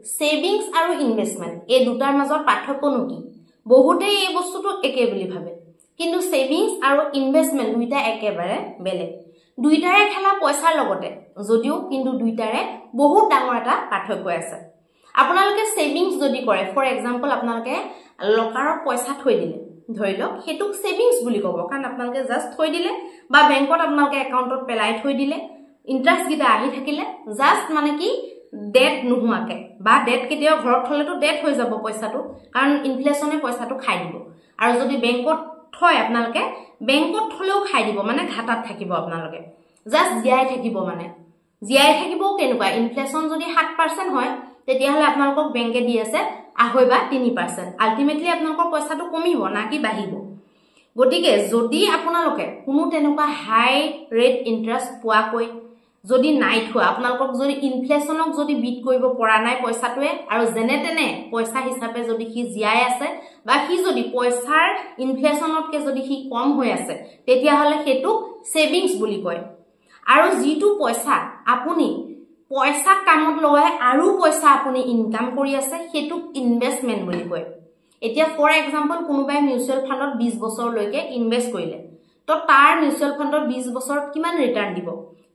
savings আৰু investment এই দুটাৰ মাজৰ পাৰ্থক্যনো কি বহুতে এই বস্তুটো একে বুলি ভাবে কিন্তু সেভিংস আৰু ইনভেস্টমেন্ট দুইটা একেবাৰে বেলেগ দুইটাৰে খেলা পইচাৰ লগতে যদিও কিন্তু দুইটাৰে বহুত ডাঙৰ এটা পাৰ্থক্য আছে আপোনালোকে সেভিংস যদি কৰে ফৰ এক্সাম্পল আপোনালোকে লকাৰত পইচা থৈ দিলে ধৰি লওক হেতুক সেভিংস বুলি ক'ব কাৰণ আপোনালোকে জাস্ট থৈ দিলে বা বেংকত আপোনালোকে একাউণ্টত পেলাই থৈ দিলে ইন্টাৰেষ্ট গিটা আহি থাকিলে জাস্ট মানে কি ডেট নোহোৱাকে বা ডেট কেতিয়া ঘৰত থলেতো ডেট হৈ যাব পইচাটো কাৰণ ইনফ্লেশনে পইচাটো খাই দিব আৰু যদি বেংকত থয় আপোনালোকে বেংকত থলেও খাই দিব মানে ঘাটাত থাকিব আপোনালোকে জাস্ট জিয়াই থাকিব মানে জিয়াই থাকিবও কেনেকুৱা ইনফ্লেশন যদি 7% হয় তেতিয়াহলে আপোনালোকক বেংকে দি আছে আহৈ বা 3% আলটিমেটলি আপোনালোকৰ পইচাটো কমিব না কি বাঢ়িব গতিকে যদি আপোনালোকে কোনো তেনেকুৱা হাই ৰেট ইন্টাৰেষ্ট পোৱাকৈ যদি নাই থোৱা আপোনালোকক যদি ইনফ্লেশনক যদি বিট কৰিব পৰা নাই পইচাটোৱে আৰু জেনে তেনে পইচা হিচাপে যদি কি জিয়াই আছে বা কি যদি পইচাৰ ইনফ্লেশনতকে যদি কি কম হৈ আছে তেতিয়াহলে হেতু সেভিংস বুলি কয় আৰু যিটো পইচা আপুনি পইচা কামত লগাই আৰু পইচা আপুনি ইনকাম কৰি আছে হেতু ইনভেস্টমেন্ট বুলি কয় এতিয়া ফৰ এক্সাম্পল কোনোবাই মিউচুৱেল ফাণ্ডত 20 বছৰ লৈকে ইনভেস্ট কৰিলে তো তাৰ মিউচুৱেল ফাণ্ডত 20 বছৰত কিমান ৰিটাৰ্ণ দিব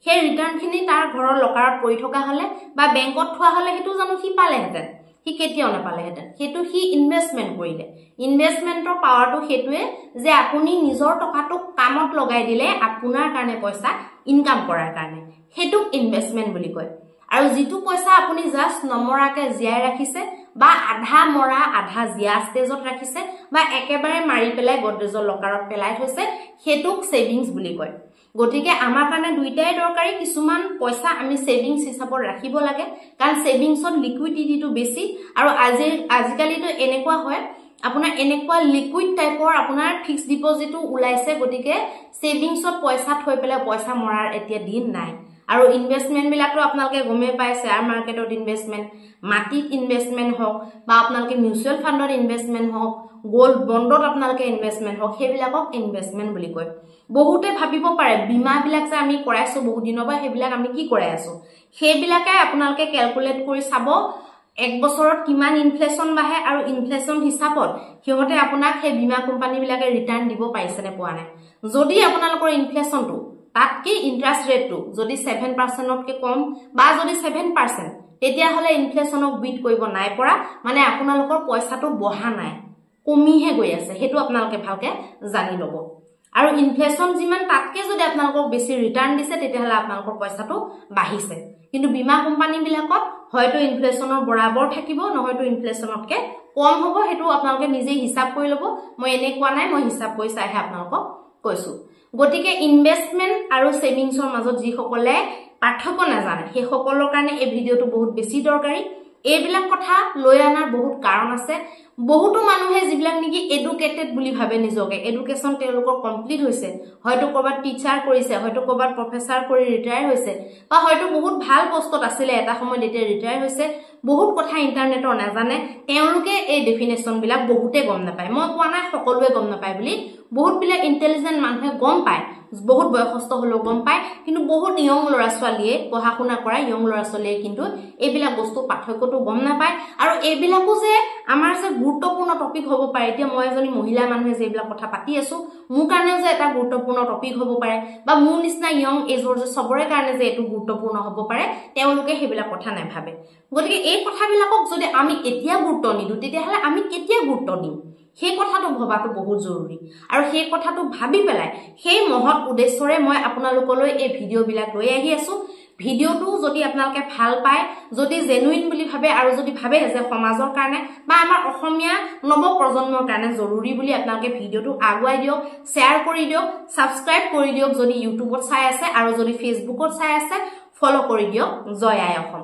সেই ৰিটাৰ্ণ খিনি তাৰ ঘৰৰ লকাৰত পৰি থকা হলে বা বেংকত থোৱা হলে হেতু জানো কি পালেহেঁতেন কি কেতিয়াও নাপালেহেঁতেন হেতু হি ইনভেস্টমেন্ট কৰিলে ইনভেস্টমেন্টৰ পাৱাৰটো হেতুৱে যে আপুনি নিজৰ টকাটো কামত লগাই দিলে আপোনাৰ কাৰণে পইচা ইনকাম কৰাৰ কাৰণে হেতু ইনভেস্টমেন্ট বুলি কয় আৰু যিটো পইচা আপুনি জাস্ট নমৰাকে জিয়াই ৰাখিছে বা আধা মৰা আধা জিয়া ষ্টেজত ৰাখিছে বা একেবাৰে মাৰি পেলাই গডৰেজৰ লকাৰত পেলাই থৈছে হেতুক সেভিংস বুলি কয় গতিকে আমাৰ কাৰণে দুইটাই দৰকাৰী কিছুমান পইচা আমি সেভিংস হিচাপত ৰাখিব লাগে কাৰণ সেভিংসত লিকুইডিটিটো বেছি আৰু আজিকালিটো এনেকুৱা হয় আপোনাৰ এনেকুৱা লিকুইড টাইপৰ আপোনাৰ ফিক্স ডিপজিটো উলাইছে গতিকে সেভিংসত পইচা থৈ পেলাই পইচা মৰাৰ এতিয়া দিন নাই আৰু ইনভেস্টমেন্ট বিলাকটো আপোনালোকে গমে পায় শেয়াৰ মাৰ্কেটত ইনভেস্টমেন্ট মাটিত ইনভেস্টমেন্ট হওক বা আপোনালোকে মিউচুৱেল ফাণ্ডত ইনভেস্টমেন্ট হওক গোল্ড বন্ডত আপোনালোকে ইনভেস্টমেন্ট হওক সেইবিলাকক ইনভেস্টমেন্ট বুলি কয় বহুতে ভাবিব পাৰে বীমা বিলাক যে আমি কৰাইছো বহু দিনৰ পৰা সেইবিলাক আমি কি কৰাই আছো সেইবিলাকে আপোনালোকে ক্যালকুলেট কৰি চাব এক বছৰত কিমান ইনফ্লেশন বাহে আৰু ইনফ্লেশন হিচাপত হিহতে আপোনাক সেই বীমা কোম্পানী বিলাকে ৰিটাৰ্ণ দিব পাইছে নে পোৱা নাই যদি আপোনালোকৰ ইনফ্লেশনটো তাতকে ইন্টাৰেষ্ট ৰেটটো যদি 7% তকে কম বা যদি 7% তেতিয়া হলে ইনফ্লেশনক বিট কৰিব নাই পৰা মানে আপোনালোকৰ পইচাটো বহা নাই কমিহে গৈ আছে হেতু আপোনালোকে ভালকে জানি লব আৰু ইনফ্লেশন যিমান তাতকে যদি আপোনালোকক বেছি ৰিটাৰ্ণ দিছে তেতিয়াহলে আপোনালোকৰ পইচাটো বাঢ়িছে কিন্তু বীমা কোম্পানী বিলাকত হয়তো ইনফ্লেশনৰ বৰাবৰ থাকিব নহয়তো ইনফ্লেশনতকে কম হ'ব হেতু আপোনালোকে নিজে হিসাব কৰি লব মই এনে কোৱা নাই মই হিসাব কৰি চাইহে আপোনালোকক কৈছো গতিকে ইনভেস্টমেন্ট আৰু সেভিংসৰ মাজত যি সকলে পাৰ্থক্য নাজানে সেই সকলৰ কাৰণে এই ভিডিওটো বহুত বেছি দৰকাৰী এইবিলাক কথা লৈ আনাৰ বহুত কাৰণ আছে বহুতো মানুহে যিবিলাক নেকি এডুকেটেড বুলি ভাবে নিজকে এডুকেশন তেওঁলোকৰ কমপ্লিট হৈছে হয়তো কৰবাত টিচাৰ কৰিছে হয়তো কৰবাত প্ৰফেসৰ কৰি ৰিটায়াৰ হৈছে বা হয়তো বহুত ভাল পোষ্টত আছিল এটা সময়ত এতিয়া ৰিটায়াৰ হৈছে বহুত কথা ইন্টাৰনেটৰ নাজানে তেওঁলোকে এই ডেফিনেশন বিলাক বহুতে গম নাপায় মই কোৱা নাই সকলোৱে গম নাপায় বুলি বহুত বিলাক ইন্টেলিজেন্ট মানুহে গম পায় বহুত বয়সস্থ হলো গম পায় কিন্তু বহুত ইয়ং লৰা ছোৱালীয়ে পঢ়া শুনা কৰা ইয়ং লৰা ছোৱালীয়ে কিন্তু এইবিলাক বস্তু পাঠ্যক্ৰটো গম নাপায় আৰু এইবিলাকো যে আমাৰ যে গুৰুত্বপূৰ্ণ টপিক হ'ব পাৰে এতিয়া মই এজনী মহিলা মানুহে যে এইবিলাক কথা পাতি আছো মোৰ কাৰণে যে এটা গুৰুত্বপূৰ্ণ টপিক হ'ব পাৰে বা মোৰ নিচিনা ইয়ং এজৰ যে সবৰে কাৰণে যে এটো গুৰুত্বপূৰ্ণ হ'ব পাৰে তেওঁলোকে সেইবিলাক কথা নাভাবে গতিকে এই কথাবিলাকক যদি আমি এতিয়া গুৰুত্ব নিদু তেতিয়াহলে আমি কেতিয়া গুৰুত্ব দিম সেই কথাটো ভবাটো বহুত জৰুৰী আৰু সেই কথাটো ভাবি পেলাই সেই মহৎ উদ্দেশ্যৰে মই আপোনালোকলৈ এই ভিডিও বিলাক লৈ আহি আছো ভিডিওটো যদি আপোনালোকে ভাল পায় যদি জেনুইন বুলি ভাবে আৰু যদি ভাবে যে সমাজৰ কাৰণে বা আমাৰ অসমীয়া নৱ প্ৰজন্মৰ কাৰণে জৰুৰী বুলি আপোনালোকে ভিডিওটো আগুৱাই দিয়ক শেয়াৰ কৰি দিয়ক সাবস্ক্ৰাইব কৰি দিয়ক যদি ইউটিউবত চাই আছে আৰু যদি ফেসবুকত চাই আছে ফলো কৰি দিয়ক জয় আই অসম